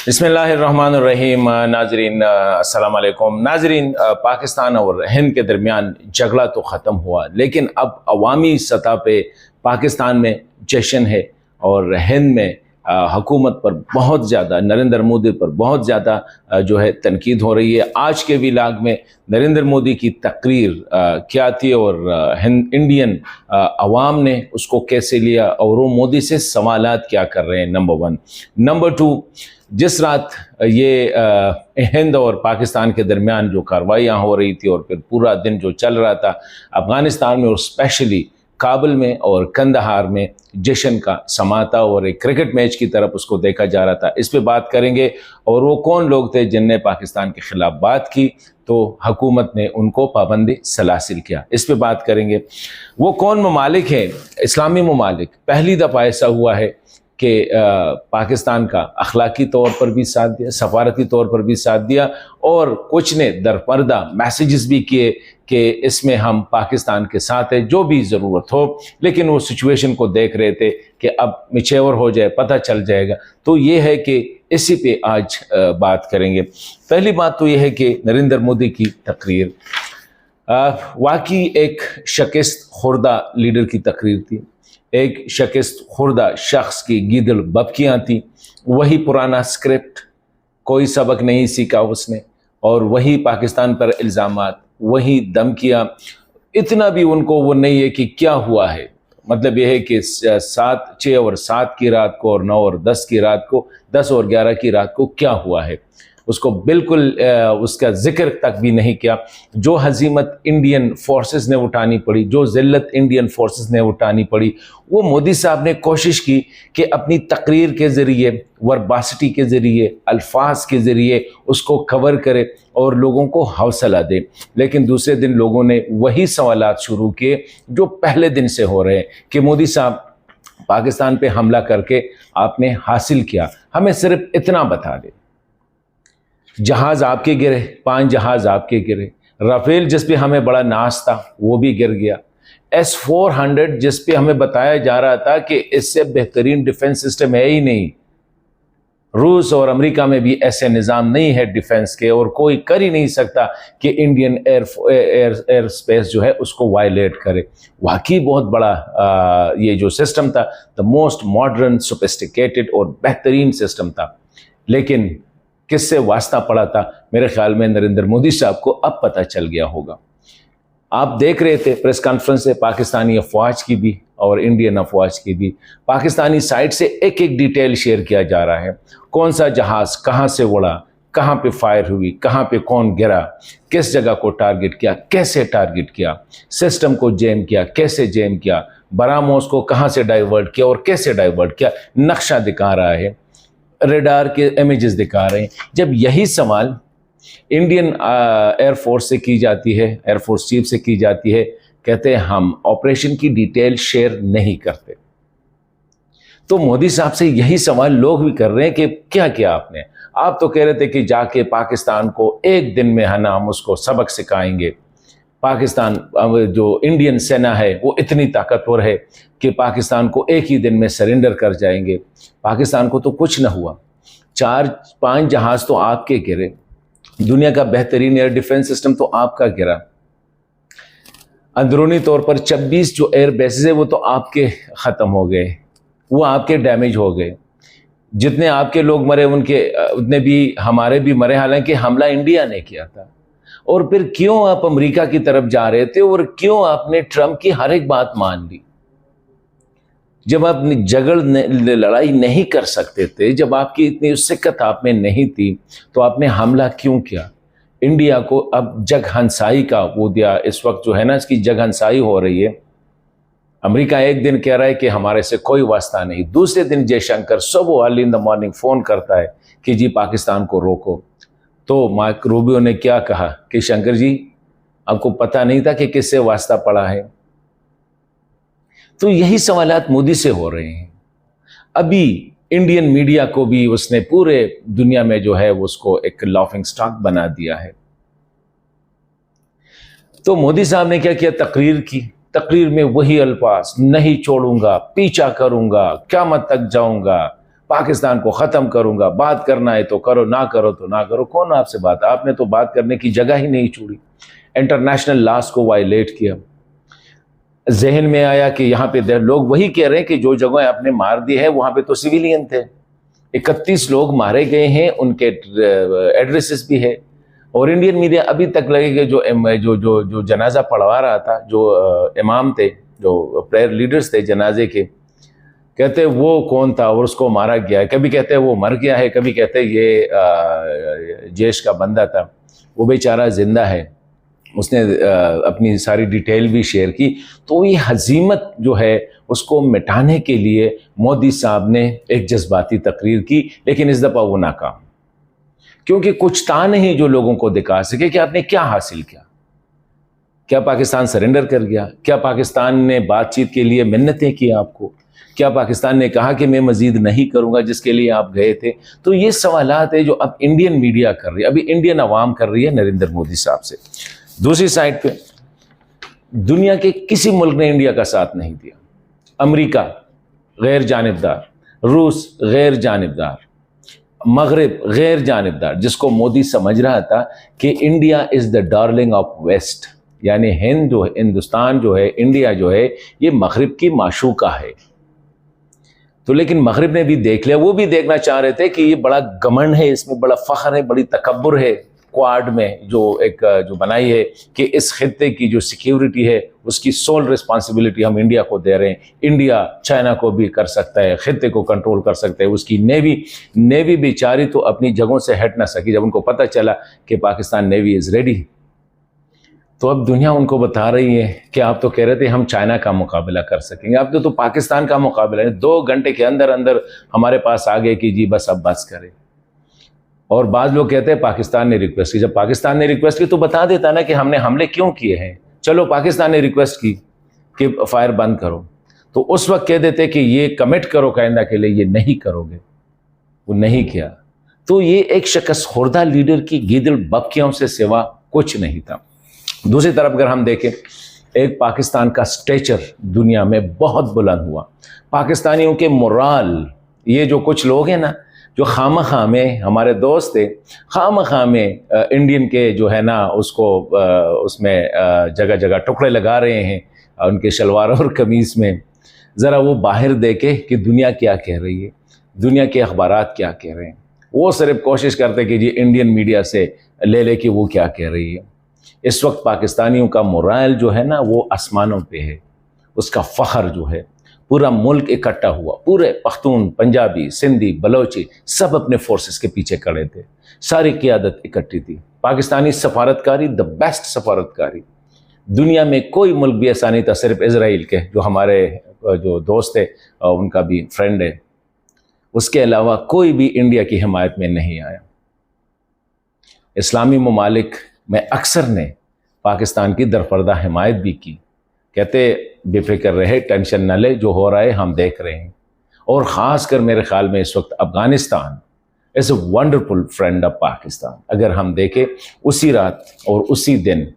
बिस्मिल्लाहिर्रहमानिर्रहीम। नाजरीन अस्सलाम वालेकुम। नाजरीन, पाकिस्तान और हिंद के दरमियान झगड़ा तो ख़त्म हुआ, लेकिन अब अवामी सतह पे पाकिस्तान में जश्न है और हिंद में हुकूमत पर बहुत ज़्यादा, नरेंद्र मोदी पर बहुत ज़्यादा जो है तनकीद हो रही है। आज के व्लॉग में नरेंद्र मोदी की तकरीर क्या थी और इंडियन अवाम ने उसको कैसे लिया और वो मोदी से सवालात क्या कर रहे हैं, नंबर 1। नंबर 2, जिस रात ये हिंद और पाकिस्तान के दरमियान जो कार्रवाइयाँ हो रही थी और फिर पूरा दिन जो चल रहा था अफ़गानिस्तान में और स्पेशली काबुल में और कंदहार में जश्न का समा था और एक क्रिकेट मैच की तरफ उसको देखा जा रहा था, इस पे बात करेंगे। और वो कौन लोग थे जिनने पाकिस्तान के ख़िलाफ़ बात की तो हुकूमत ने उनको पाबंदी सलासिल किया, इस पे बात करेंगे। वो कौन ममालिक हैं, इस्लामी ममालिक। पहली दफ़ा ऐसा हुआ है कि पाकिस्तान का अखलाकी तौर पर भी साथ दिया, सफारती तौर पर भी साथ दिया और कुछ ने दरपर्दा मैसेजेस भी किए कि इसमें हम पाकिस्तान के साथ है, जो भी ज़रूरत हो। लेकिन वो सिचुएशन को देख रहे थे कि अब मिचेवर हो जाए, पता चल जाएगा। तो ये है कि इसी पे आज बात करेंगे। पहली बात तो ये है कि नरेंद्र मोदी की तकरीर वाकई एक शिकस्त खुर्दा लीडर की तकरीर थी, एक शिकस्त खुर्दा शख्स की गीदड़ बबकियाँ थी। वही पुराना स्क्रिप्ट, कोई सबक नहीं सीखा उसने, और वही पाकिस्तान पर इल्ज़ामात, वही धमकियाँ। इतना भी उनको वो नहीं है कि क्या हुआ है। मतलब यह है कि 7, 6 और 7 की रात को और 9 और 10 की रात को, 10 और 11 की रात को क्या हुआ है, उसको बिल्कुल उसका जिक्र तक भी नहीं किया। जो हजीमत इंडियन फोर्सेस ने उठानी पड़ी, जो ज़िल्लत इंडियन फोर्सेस ने उठानी पड़ी, वो मोदी साहब ने कोशिश की कि अपनी तकरीर के ज़रिए, वर्बासिटी के ज़रिए, अल्फाज के ज़रिए उसको कवर करे और लोगों को हौसला दे। लेकिन दूसरे दिन लोगों ने वही सवालात शुरू किए जो पहले दिन से हो रहे हैं कि मोदी साहब पाकिस्तान पे हमला करके आपने हासिल किया, हमें सिर्फ इतना बता दें। जहाज़ आपके गिरे, 5 जहाज़ आपके गिरे। राफेल जिस पे हमें बड़ा नाज था वो भी गिर गया। S-400 जिस पे हमें बताया जा रहा था कि इससे बेहतरीन डिफेंस सिस्टम है ही नहीं, रूस और अमेरिका में भी ऐसे निज़ाम नहीं है डिफेंस के, और कोई कर ही नहीं सकता कि इंडियन एयर स्पेस जो है उसको वायलेट करे। वाकई बहुत बड़ा ये जो सिस्टम था, द मोस्ट मॉडर्न, सोफिस्टिकेटेड और बेहतरीन सिस्टम था। लेकिन किससे वास्ता पड़ा था, मेरे ख्याल में नरेंद्र मोदी साहब को अब पता चल गया होगा। आप देख रहे थे प्रेस कॉन्फ्रेंस से पाकिस्तानी अफवाज की भी और इंडियन अफवाज की भी, पाकिस्तानी साइड से एक एक डिटेल शेयर किया जा रहा है। कौन सा जहाज़ कहाँ से उड़ा, कहाँ पे फायर हुई, कहाँ पे कौन गिरा, किस जगह को टारगेट किया, कैसे टारगेट किया, सिस्टम को जैम किया, कैसे जैम किया, बरामोस को कहाँ से डाइवर्ट किया और कैसे डाइवर्ट किया, नक्शा दिखा रहा है, रेडार के इमेजेस दिखा रहे हैं। जब यही सवाल इंडियन एयरफोर्स से की जाती है, एयरफोर्स चीफ से की जाती है, कहते हैं हम ऑपरेशन की डिटेल शेयर नहीं करते। तो मोदी साहब से यही सवाल लोग भी कर रहे हैं कि क्या किया आपने। आप तो कह रहे थे कि जाके पाकिस्तान को एक दिन में है ना हम उसको सबक सिखाएंगे। पाकिस्तान जो इंडियन सेना है वो इतनी ताकतवर है कि पाकिस्तान को एक ही दिन में सरेंडर कर जाएंगे। पाकिस्तान को तो कुछ ना हुआ, 4-5 जहाज़ तो आपके गिरे, दुनिया का बेहतरीन एयर डिफेंस सिस्टम तो आपका गिरा। अंदरूनी तौर पर 26 जो एयर बेसेस है वो तो आपके ख़त्म हो गए, वो आपके डैमेज हो गए। जितने आपके लोग मरे उनके उतने भी हमारे भी मरे, हालांकि हमला इंडिया ने किया था। और फिर क्यों आप अमेरिका की तरफ जा रहे थे और क्यों आपने ट्रंप की हर एक बात मान ली? जब आप लड़ाई नहीं कर सकते थे, जब आपकी इतनी सिक्कत आप में नहीं थी, तो आपने हमला क्यों किया? इंडिया को अब जग हंसाई का वो दिया। इस वक्त जो है ना इसकी जग हंसाई हो रही है। अमेरिका एक दिन कह रहा है कि हमारे से कोई वास्ता नहीं, दूसरे दिन जयशंकर सुबह early in the morning phone करता है कि जी पाकिस्तान को रोको। तो मार्क रूबियो ने क्या कहा कि शंकर जी आपको पता नहीं था कि किससे वास्ता पड़ा है। तो यही सवालात मोदी से हो रहे हैं। अभी इंडियन मीडिया को भी उसने पूरे दुनिया में जो है उसको एक लाफिंग स्टॉक बना दिया है। तो मोदी साहब ने क्या किया, तकरीर की। तकरीर में वही अल्फाज, नहीं छोड़ूंगा, पीछा करूंगा, क़यामत तक जाऊंगा, पाकिस्तान को ख़त्म करूँगा, बात करना है तो करो, ना करो तो ना करो। कौन आपसे बात, आपने तो बात करने की जगह ही नहीं छोड़ी, इंटरनेशनल लॉज को वायलेट किया। जहन में आया कि यहाँ पे लोग वही कह रहे हैं कि जो जगह आपने मार दी है वहाँ पे तो सिविलियन थे, 31 लोग मारे गए हैं, उनके एड्रेसेस भी है। और इंडियन मीडिया अभी तक लगे कि जो जो जो जो जनाजा पढ़वा रहा था, जो इमाम थे, जो प्रेयर लीडर्स थे जनाजे के, कहते वो कौन था और उसको मारा गया है। कभी कहते वो मर गया है, कभी कहते ये जैश का बंदा था, वो बेचारा जिंदा है। उसने अपनी सारी डिटेल भी शेयर की। तो ये हजीमत जो है उसको मिटाने के लिए मोदी साहब ने एक जज्बाती तकरीर की, लेकिन इस दफ़ा वो नाकाम, क्योंकि कुछ था नहीं जो लोगों को दिखा सके कि आपने क्या हासिल किया। क्या पाकिस्तान सरेंडर कर गया? क्या पाकिस्तान ने बातचीत के लिए मिन्नतें की आपको? क्या पाकिस्तान ने कहा कि मैं मजीद नहीं करूंगा जिसके लिए आप गए थे? तो ये सवालात है जो अब इंडियन मीडिया कर रही है, अभी इंडियन अवाम कर रही है नरेंद्र मोदी साहब से। दूसरी साइड पे दुनिया के किसी मुल्क ने इंडिया का साथ नहीं दिया। अमेरिका गैर जानिबदार, रूस गैर जानिबदार, मगरिब गैर जानिबदार, जिसको मोदी समझ रहा था कि India is the darling of West, यानी हिंदुस्तान जो है, इंडिया जो है, ये मगरिब की माशूका है। तो लेकिन मगरिब ने भी देख लिया, वो भी देखना चाह रहे थे कि ये बड़ा घमंड है, इसमें बड़ा फ़ख्र है, बड़ी तकब्बुर है क्वाड में जो बनाई है कि इस खित्ते की जो सिक्योरिटी है उसकी सोल रिस्पॉन्सिबिलिटी हम इंडिया को दे रहे हैं। इंडिया चाइना को भी कर सकता है, खित्ते को कंट्रोल कर सकता है। उसकी नेवी बेचारी तो अपनी जगहों से हट ना सकी जब उनको पता चला कि पाकिस्तान नेवी इज़ रेडी। तो अब दुनिया उनको बता रही है कि आप तो कह रहे थे हम चाइना का मुकाबला कर सकेंगे, आप तो पाकिस्तान का मुकाबला है। 2 घंटे के अंदर अंदर हमारे पास आ गए कि जी बस अब बस करें। और बाद लोग कहते हैं पाकिस्तान ने रिक्वेस्ट की। जब पाकिस्तान ने रिक्वेस्ट की तो बता देता ना कि हमने हमले क्यों किए हैं। चलो पाकिस्तान ने रिक्वेस्ट की कि फायर बंद करो, तो उस वक्त कह देते कि ये कमिट करो कायदा के लिए, ये नहीं करोगे, वो नहीं किया। तो ये एक शकस खुर्दा लीडर की गीदड़ बक्कियों से सिवा कुछ नहीं था। दूसरी तरफ अगर हम देखें, एक पाकिस्तान का स्टेचर दुनिया में बहुत बुलंद हुआ, पाकिस्तानियों के मोराल, ये जो कुछ लोग हैं ना जो खामखा में, हमारे दोस्त थे, खामखा में इंडियन के जो है ना उसको उसमें जगह जगह टुकड़े लगा रहे हैं उनके शलवार और कमीज़ में। ज़रा वो बाहर देखे कि दुनिया क्या कह रही है, दुनिया के अखबारात क्या कह रहे हैं। वो सिर्फ कोशिश करते कि जी इंडियन मीडिया से ले कि वो क्या कह रही है। इस वक्त पाकिस्तानियों का मोराल जो है ना वो आसमानों पे है, उसका फ़ख्र जो है, पूरा मुल्क इकट्ठा हुआ, पूरे पख्तून, पंजाबी, सिंधी, बलोची सब अपने फोर्सेस के पीछे खड़े थे, सारी क़ियादत इकट्ठी थी। पाकिस्तानी सफारतकारी द बेस्ट सफारतकारी, दुनिया में कोई मुल्क भी ऐसा नहीं था, सिर्फ इजराइल के जो हमारे जो दोस्त है उनका भी फ्रेंड है, उसके अलावा कोई भी इंडिया की हिमायत में नहीं आया। इस्लामी ममालिक में अक्सर ने पाकिस्तान की दरपर्दा हिमायत भी की, कहते बेफिक्र रहे, टेंशन न ले, जो हो रहा है हम देख रहे हैं। और ख़ास कर मेरे ख्याल में इस वक्त Afghanistan is a wonderful friend of Pakistan. अगर हम देखें उसी रात और उसी दिन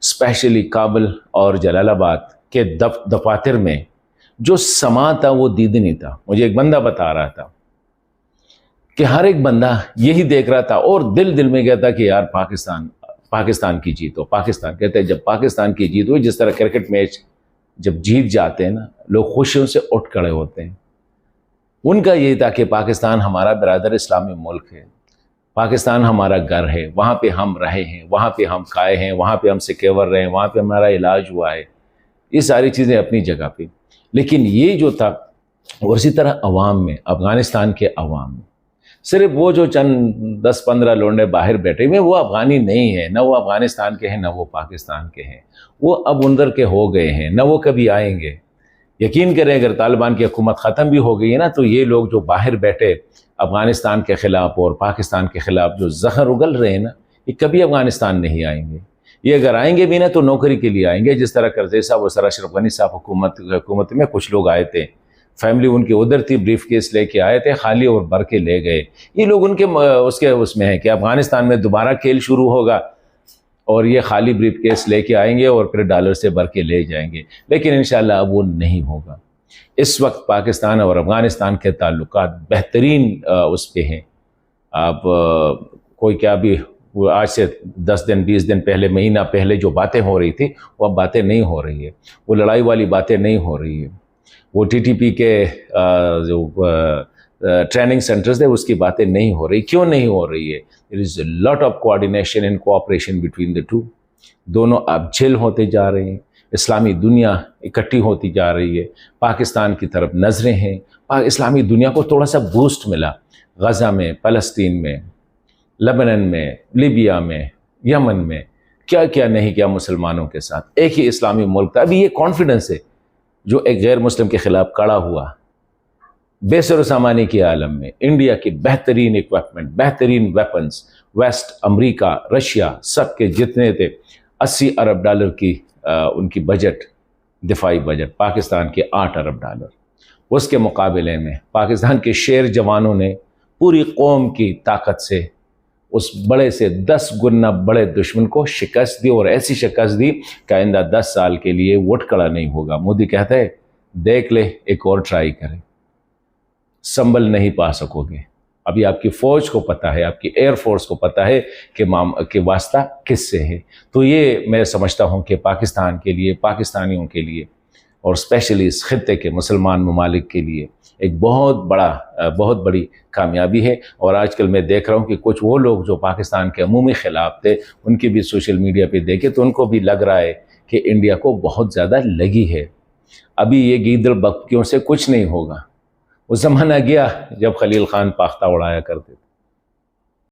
स्पेशली काबुल और जलालाबाद के दफातर में जो समा था वो दीदनी था। मुझे एक बंदा बता रहा था कि हर एक बंदा यही देख रहा था और दिल में कहता कि यार पाकिस्तान की जीत हो। पाकिस्तान कहते हैं जब पाकिस्तान की जीत हुई, जिस तरह क्रिकेट मैच जब जीत जाते हैं ना, लोग खुशियों से उठ खड़े होते हैं। उनका यही था कि पाकिस्तान हमारा बिरादर इस्लामी मुल्क है, पाकिस्तान हमारा घर है, वहाँ पे हम रहे हैं, वहाँ पे हम खाए हैं, वहाँ पे हम सिकेवर रहे हैं, वहाँ पे हमारा इलाज हुआ है, ये सारी चीज़ें अपनी जगह पे। लेकिन ये जो था, और इसी तरह अवाम में, अफ़गानिस्तान के अवाम में सिर्फ वो जो चंद 10-15 लोंडे बाहर बैठे हुए, वो अफ़गानी नहीं है, ना वो अफ़गानिस्तान के हैं, ना वो पाकिस्तान के हैं, वो अब अंदर के हो गए हैं, ना वो कभी आएंगे। यकीन करें अगर तालिबान की हुकूमत ख़त्म भी हो गई है ना, तो ये लोग जो बाहर बैठे अफ़गानिस्तान के ख़िलाफ़ और पाकिस्तान के ख़िलाफ़ जो जहर उगल रहे हैं ना, ये कभी अफ़गानिस्तान नहीं आएंगे। ये अगर आएंगे भी ना तो नौकरी के लिए आएंगे, जिस तरह करज़ई साहब और सर अशरफ गनी साहब हुकूमत में कुछ लोग आए थे, फैमिली उनकी उधर थी, ब्रीफ केस लेके आए थे, खाली और भर के ले गए। ये लोग उनके उसमें है कि अफ़गानिस्तान में दोबारा खेल शुरू होगा और ये खाली ब्रीफ केस लेके आएंगे और फिर डॉलर से भर के ले जाएंगे, लेकिन इंशाल्लाह अब वो नहीं होगा। इस वक्त पाकिस्तान और अफ़गानिस्तान के ताल्लुकात बेहतरीन उस पे हैं। आप कोई क्या भी आज से 10 दिन 20 दिन पहले, महीना पहले जो बातें हो रही थी वो अब बातें नहीं हो रही है, वो लड़ाई वाली बातें नहीं हो रही है, वो TTP के जो ट्रेनिंग सेंटर्स थे उसकी बातें नहीं हो रही। क्यों नहीं हो रही है? There is a lot of coordination and cooperation between the two. दोनों अब झेल होते जा रहे हैं, इस्लामी दुनिया इकट्ठी होती जा रही है, पाकिस्तान की तरफ नज़रें हैं। इस्लामी दुनिया को थोड़ा सा बूस्ट मिला गज़ा में, फ़लस्तीन में, लेबनान में, लीबिया में, यमन में, क्या क्या नहीं किया मुसलमानों के साथ। एक ही इस्लामी मुल्क था। अभी ये कॉन्फिडेंस है जो एक गैर मुस्लिम के ख़िलाफ़ खड़ा हुआ। बेसर सामानी के आलम में इंडिया की बेहतरीन इक्विपमेंट, बेहतरीन वेपन्स, वेस्ट, अमेरिका, रशिया, सब के जितने थे, 80 अरब डॉलर की उनकी बजट, दिफाई बजट, पाकिस्तान के 8 अरब डॉलर। उसके मुकाबले में पाकिस्तान के शेर जवानों ने पूरी कौम की ताकत से उस बड़े से 10 गुना बड़े दुश्मन को शिकस्त दी, और ऐसी शिकस्त दी कि आइंदा 10 साल के लिए वोट खड़ा नहीं होगा। मोदी कहता है देख ले, एक और ट्राई करें, संभल नहीं पा सकोगे। अभी आपकी फ़ौज को पता है, आपकी एयरफोर्स को पता है कि वास्ता किससे है। तो ये मैं समझता हूँ कि पाकिस्तान के लिए, पाकिस्तानियों के लिए, और स्पेशली इस खित्ते के मुसलमान ममालिक के लिए एक बहुत बड़ी कामयाबी है। और आजकल मैं देख रहा हूँ कि कुछ वो लोग जो पाकिस्तान के अमूमी ख़िलाफ़ थे, उनकी भी सोशल मीडिया पे देखे तो उनको भी लग रहा है कि इंडिया को बहुत ज़्यादा लगी है। अभी ये गीदड़ बकरियों से कुछ नहीं होगा। वो ज़माना गया जब खलील खान पाख्ता उड़ाया करते थे।